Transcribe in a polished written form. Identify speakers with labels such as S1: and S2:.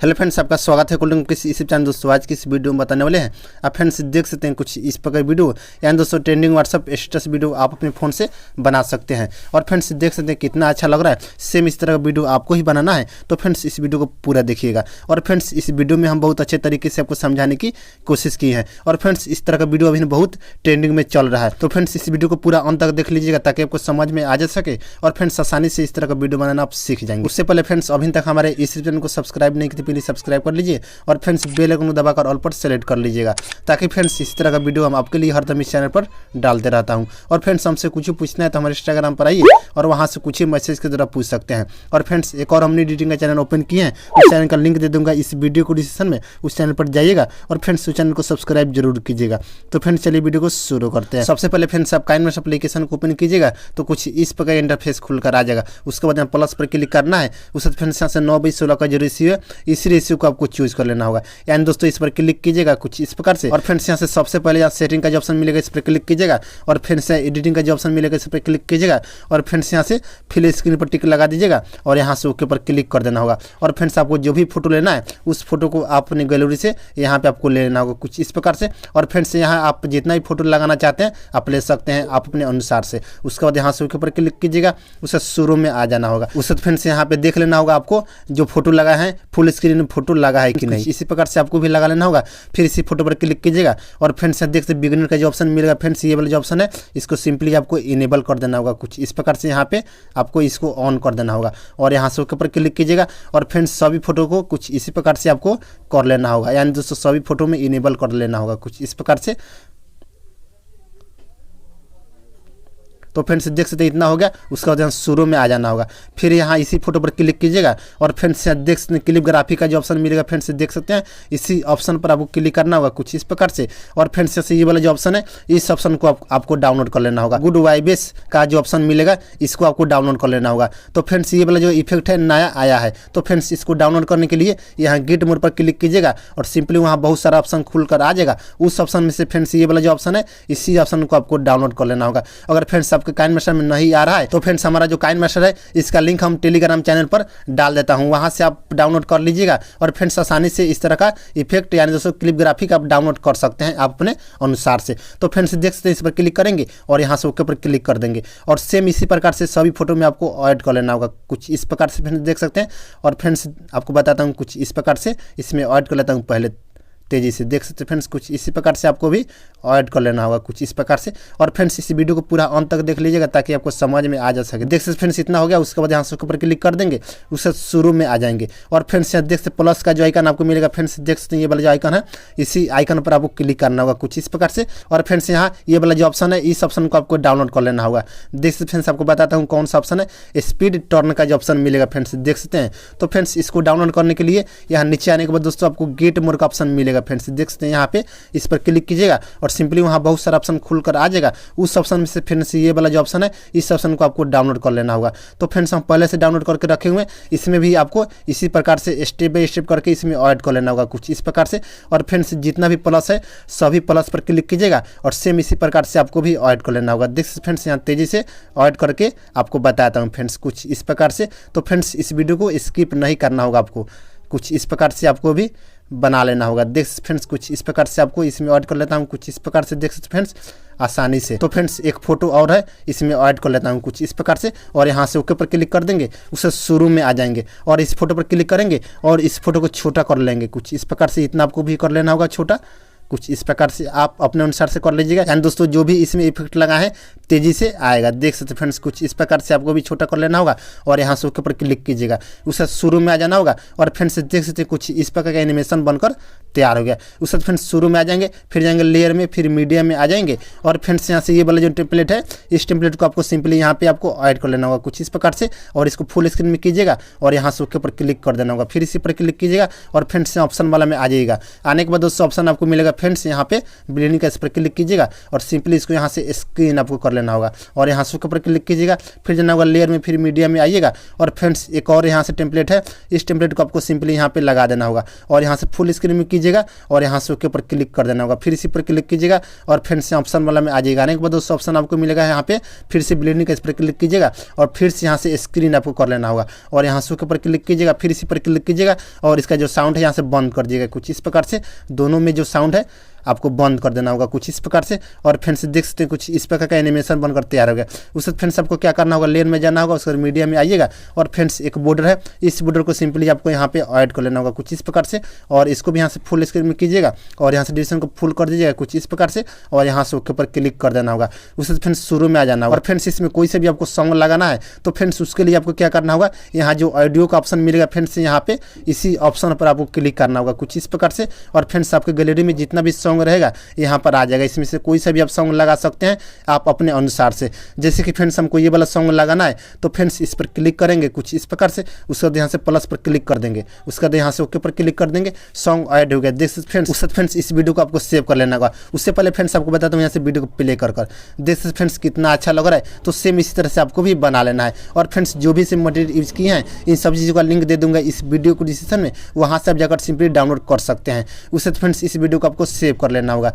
S1: Hello friends, आपका स्वागत है मुकेश इस चैनल। दोस्तों आज की इस वीडियो में बताने वाले हैं आप फ्रेंड्स देख सकते हैं कुछ इस प्रकार वीडियो, यानी दोस्तों ट्रेंडिंग व्हाट्सअप स्टेटस वीडियो आप अपने फ़ोन से बना सकते हैं। और फ्रेंड्स देख सकते हैं कितना अच्छा लग रहा है। सेम इस तरह का वीडियो आपको ही बनाना है तो फ्रेंड्स इस वीडियो को पूरा देखिएगा। और फ्रेंड्स इस वीडियो में हम बहुत अच्छे तरीके से आपको समझाने की कोशिश की है। और फ्रेंड्स इस तरह का वीडियो अभी बहुत ट्रेंडिंग में चल रहा है, तो फ्रेंड्स इस वीडियो को पूरा अंत तक देख लीजिएगा ताकि आपको समझ में आ जा सके और फ्रेंड्स आसानी से इस तरह का वीडियो बनाना आप सीख जाएंगे। उससे पहले फ्रेंड्स अभी तक हमारे इस चैनल को सब्सक्राइब नहीं किए प्लीज सब्सक्राइब कर लीजिए और फ्रेंड्स बेल आइकन को दबाकर ऑल पर सेलेक्ट कर लीजिएगा ताकि फ्रेंड्स इस तरह का वीडियो हम आपके लिए हरदम इस चैनल पर डालते रहता हूं। और फ्रेंड्स हमसे कुछ पूछना है तो हमारे इंस्टाग्राम पर आइए और वहां से कुछ ही मैसेज के द्वारा पूछ सकते हैं। और फ्रेंड्स एक और हमने एडिटिंग का चैनल ओपन किए हैं, उस चैनल का लिंक दे दूंगा इस वीडियो को डिस्क्रिप्शन में, उस चैनल पर जाइएगा और फ्रेंड्स उस चैनल को सब्सक्राइब जरूर कीजिएगा। तो फ्रेंड्स चलिए वीडियो को शुरू करते हैं। सबसे पहले फ्रेंड्स आप काइनमास्टर एप्लीकेशन को ओपन कीजिएगा तो कुछ इस प्रकार इंटरफेस खुलकर आ जाएगा। उसके बाद प्लस पर क्लिक करना है। उसके बाद फ्रेंड्स यहाँ से 9/16 का जो रेशियो है इसी रेशियो को आपको चूज कर लेना होगा, यानी दोस्तों इस पर क्लिक कीजिएगा कुछ इस प्रकार से। और फ्रेंड्स यहाँ से सबसे पहले यहाँ सेटिंग का जो ऑप्शन मिलेगा इस पर क्लिक कीजिएगा और फ्रेंड्स यहाँ एडिटिंग का जो ऑप्शन मिलेगा इस पर क्लिक कीजिएगा और फ्रेंड्स यहाँ से फिल स्क्रीन पर टिक लगा दीजिएगा और यहाँ से ओके पर क्लिक कर देना होगा। और फ्रेंड्स आपको जो भी फोटो लेना है उस फोटो को आप अपनी गैलरी से यहाँ पे आपको ले लेना होगा कुछ इस प्रकार से। और फ्रेंड्स यहाँ आप जितना भी फोटो लगाना चाहते हैं आप ले सकते हैं आप अपने अनुसार से। उसके बाद यहाँ से ओके पर क्लिक कीजिएगा, उसे शुरू में आ जाना होगा। उससे फ्रेंड्स यहाँ पे देख लेना होगा आपको जो फोटो लगा है फुल स्क्रीन में फोटो लगा है कि नहीं, इसी प्रकार से आपको भी लगा लेना होगा। फिर इसी फोटो पर क्लिक कीजिएगा और फ्रेंड्स देख सकते बिगिनर का जो ऑप्शन मिलेगा फ्रेंड्स ये वाला जो ऑप्शन है इसको सिंपली आपको इनेबल कर देना होगा कुछ इस प्रकार से। यहाँ पे आपको इसको ऑन कर देना होगा और यहाँ से ओके पर क्लिक कीजिएगा और फ्रेंड्स सभी फोटो को कुछ इसी प्रकार से आपको कर लेना होगा, यानी दोस्तों सभी फोटो में इनेबल कर लेना होगा कुछ इस प्रकार से। तो फ्रेंड्स देख सकते इतना हो गया। उसके बाद यहाँ शुरू में आ जाना होगा। फिर यहाँ इसी फोटो पर क्लिक कीजिएगा और फ्रेंड्स देख सकते हैं क्लिप ग्राफी का जो ऑप्शन मिलेगा फ्रेंड्स देख सकते हैं इसी ऑप्शन पर आपको क्लिक करना होगा कुछ इस प्रकार से। और फ्रेंड्स जैसे ये वाला जो ऑप्शन है इस ऑप्शन को आपको डाउनलोड कर लेना होगा। गुड वाइब्स का जो ऑप्शन मिलेगा इसको आपको डाउनलोड कर लेना होगा। तो फ्रेंड्स ये वाला जो इफेक्ट है नया आया है, तो फ्रेंड्स इसको डाउनलोड करने के लिए यहाँ गेट मोड पर क्लिक कीजिएगा और सिंपली वहाँ बहुत सारा ऑप्शन खुल कर आ जाएगा। उस ऑप्शन में से फ्रेंड्स ये वाला जो ऑप्शन है इसी ऑप्शन को आपको डाउनलोड कर लेना होगा। अगर फ्रेंड्स आपके काइनमास्टर में नहीं आ रहा है तो फ्रेंड्स हमारा जो काइनमास्टर है इसका लिंक हम टेलीग्राम चैनल पर डाल देता हूं, वहां से आप डाउनलोड कर लीजिएगा और फ्रेंड्स आसानी से इस तरह का इफेक्ट यानी दोस्तों क्लिप ग्राफिक आप डाउनलोड कर सकते हैं आप अपने अनुसार से। तो फ्रेंड्स देख सकते हैं इस पर क्लिक करेंगे और यहाँ से ओके पर क्लिक कर देंगे और सेम इसी प्रकार से सभी फोटो में आपको ऐड कर लेना होगा कुछ इस प्रकार से फ्रेंड्स देख सकते हैं। और फ्रेंड्स आपको बताता हूँ कुछ इस प्रकार से इसमें ऐड कर लेता हूँ पहले तेजी से, देख सकते हैं फ्रेंड्स कुछ इसी प्रकार से आपको भी ऐड कर लेना होगा कुछ इस प्रकार से। और फ्रेंड्स इस वीडियो को पूरा अंत तक देख लीजिएगा ताकि आपको समझ में आ जा सके। देख सकते फ्रेंड्स इतना हो गया। उसके बाद यहाँ से ऊपर क्लिक कर देंगे, उससे शुरू में आ जाएंगे और फ्रेंड्स यहाँ देख सकते प्लस का जो आइकन आपको मिलेगा फ्रेंड्स देख सकते हैं ये वाला जो आइकन है इसी आइकन पर आपको क्लिक करना होगा कुछ इस प्रकार से। और फ्रेंड्स यहाँ ये वाला जो ऑप्शन है इस ऑप्शन को आपको डाउनलोड कर लेना होगा। देख सकते फ्रेंड्स आपको बताता हूँ कौन सा ऑप्शन है, स्पीड टर्न का जो ऑप्शन मिलेगा फ्रेंड्स देख सकते हैं। तो फ्रेंड्स इसको डाउनलोड करने के लिए यहाँ नीचे आने के बाद दोस्तों आपको गेट मोड का ऑप्शन मिलेगा फ्रेंड्स देख सकते हैं। यहाँ पे इस पर क्लिक कीजिएगा और सिंपली वहां बहुत सारा ऑप्शन खुलकर आ जाएगा। उस ऑप्शन में से फ्रेंड्स ये वाला जो ऑप्शन है इस ऑप्शन को आपको डाउनलोड कर लेना होगा। तो फ्रेंड्स हम पहले से डाउनलोड करके रखे हुए हैं, इसमें भी आपको इसी प्रकार से स्टेप बाय स्टेप करके इसमें ऐड कर लेना होगा कुछ इस प्रकार से। और फ्रेंड्स जितना भी प्लस है सभी प्लस पर क्लिक कीजिएगा और सेम इसी प्रकार से आपको भी ऐड कर लेना होगा। देख फ्रेंड्स यहाँ तेजी से ऐड करके आपको बताता हूँ फ्रेंड्स कुछ इस प्रकार से। तो फ्रेंड्स इस वीडियो को स्किप नहीं करना होगा, आपको कुछ इस प्रकार से आपको भी बना लेना होगा। देख फ्रेंड्स कुछ इस प्रकार से आपको इसमें ऐड कर लेता हूँ कुछ इस प्रकार से देख सकते फ्रेंड्स आसानी से। तो फ्रेंड्स एक फोटो और है इसमें ऐड कर लेता हूँ कुछ इस प्रकार से और यहाँ से ओके पर क्लिक कर देंगे, उसे शुरू में आ जाएंगे और इस फोटो पर क्लिक करेंगे और इस फोटो को छोटा कर लेंगे कुछ इस प्रकार से। इतना आपको भी कर लेना होगा छोटा कुछ इस प्रकार से, आप अपने अनुसार से कर लीजिएगा। यानी दोस्तों जो भी इसमें इफेक्ट लगा है तेजी से आएगा। देख सकते फ्रेंड्स कुछ इस प्रकार से आपको भी छोटा कर लेना होगा और यहाँ से ओके पर क्लिक कीजिएगा, उसे शुरू में आ जाना होगा। और फ्रेंड्स देख सकते कुछ इस प्रकार का एनिमेशन बनकर तैयार हो गया। उसके बाद फ्रेंड्स शुरू में आ जाएंगे, फिर जाएंगे लेयर में, फिर मीडियम में आ जाएंगे और फ्रेंड्स यहाँ से ये वाला जो टेम्पलेट है इस टेम्पलेट को आपको सिंपली यहाँ पे आपको ऐड कर लेना होगा कुछ इस प्रकार से और इसको फुल स्क्रीन में कीजिएगा और यहाँ से ओके पर क्लिक कर देना होगा। फिर इसी पर क्लिक कीजिएगा और फ्रेंड्स ऑप्शन वाला में आ जाइएगा। आने के बाद दोस्तों ऑप्शन आपको मिलेगा फ्रेंड्स यहाँ पे ब्लेंडिंग का इस पर क्लिक कीजिएगा और सिंपली इसको यहाँ से स्क्रीन आपको कर लेना होगा और यहाँ से ऊपर क्लिक कीजिएगा। फिर जाना होगा लेयर में, फिर मीडिया में आइएगा और फ्रेंड्स एक और यहाँ से टेम्पलेट है, इस टेम्पलेट को आपको सिंपली यहाँ पे लगा देना होगा और यहाँ से फुल स्क्रीन में कीजिएगा और यहाँ से ओके पर क्लिक कर देना होगा। फिर इसी पर क्लिक कीजिएगा और फ्रेंड्स ऑप्शन वाला में आ जाएगा। आने के बाद दोस्तों ऑप्शन आपको मिलेगा यहाँ पे, फिर से ब्लेंडिंग का इस पर क्लिक कीजिएगा और फिर से यहाँ से स्क्रीन आपको कर लेना होगा और यहाँ से ओके पर क्लिक कीजिएगा। फिर इसी पर क्लिक कीजिएगा और इसका जो साउंड है यहाँ से बंद कर दीजिएगा। कुछ इस प्रकार से दोनों में जो साउंड है आपको बंद कर देना होगा कुछ इस प्रकार से। और फ्रेंड्स देख सकते हैं कुछ इस प्रकार का एनिमेशन बनकर तैयार हो गया। उससे फ्रेंड्स आपको क्या करना होगा, लेयर में जाना होगा, उसके बाद मीडिया में आइएगा और फ्रेंड्स एक बॉर्डर है, इस बॉर्डर को सिंपली आपको यहाँ पे ऐड कर लेना होगा कुछ इस प्रकार से और इसको भी यहाँ से फुल स्क्रीन में कीजिएगा और यहाँ से ड्यूरेशन को फुल कर दीजिएगा कुछ इस प्रकार से और यहाँ से ओके पर क्लिक कर देना होगा। उससे फ्रेंड्स शुरू में आ जाना होगा और फ्रेंड्स इसमें कोई से भी आपको सॉन्ग लगाना है तो फ्रेंड्स उसके लिए आपको क्या करना होगा, यहाँ जो ऑडियो का ऑप्शन मिलेगा फ्रेंड्स यहाँ पे इसी ऑप्शन पर आपको क्लिक करना होगा कुछ इस प्रकार से और फ्रेंड्स आपके गैलरी में जितना भी सॉन्ग रहेगा यहाँ पर आ जाएगा। इसमें से कोई सा भी आप सॉन्ग लगा सकते हैं आप अपने अनुसार से। जैसे कि फ्रेंड्स हमको ये वाला सॉन्ग लगाना है तो फ्रेंड्स इस पर क्लिक करेंगे कुछ इस प्रकार से, उसके बाद यहाँ से प्लस पर क्लिक कर देंगे, उसके बाद यहाँ से ओके पर क्लिक कर देंगे, सॉन्ग ऐड हो गया। देख सकते फ्रेंड्स, उससे फ्रेंड्स इस वीडियो को आपको सेव कर लेना होगा। उससे पहले फ्रेंड्स आपको बताता हूँ यहाँ से वीडियो को प्ले कर देख सकते फ्रेंड्स कितना अच्छा लग रहा है। तो सेम इसी तरह से आपको भी बना लेना है और फ्रेंड्स जो भी से मटेरियल यूज किए हैं इन सब चीज़ों का लिंक दे दूंगा इस वीडियो को डिस्क्रिप्शन में, वहाँ से आप जाकर सिंपली डाउनलोड कर सकते हैं। उससे फ्रेंड्स इस वीडियो को आपको सेव कर लेना होगा।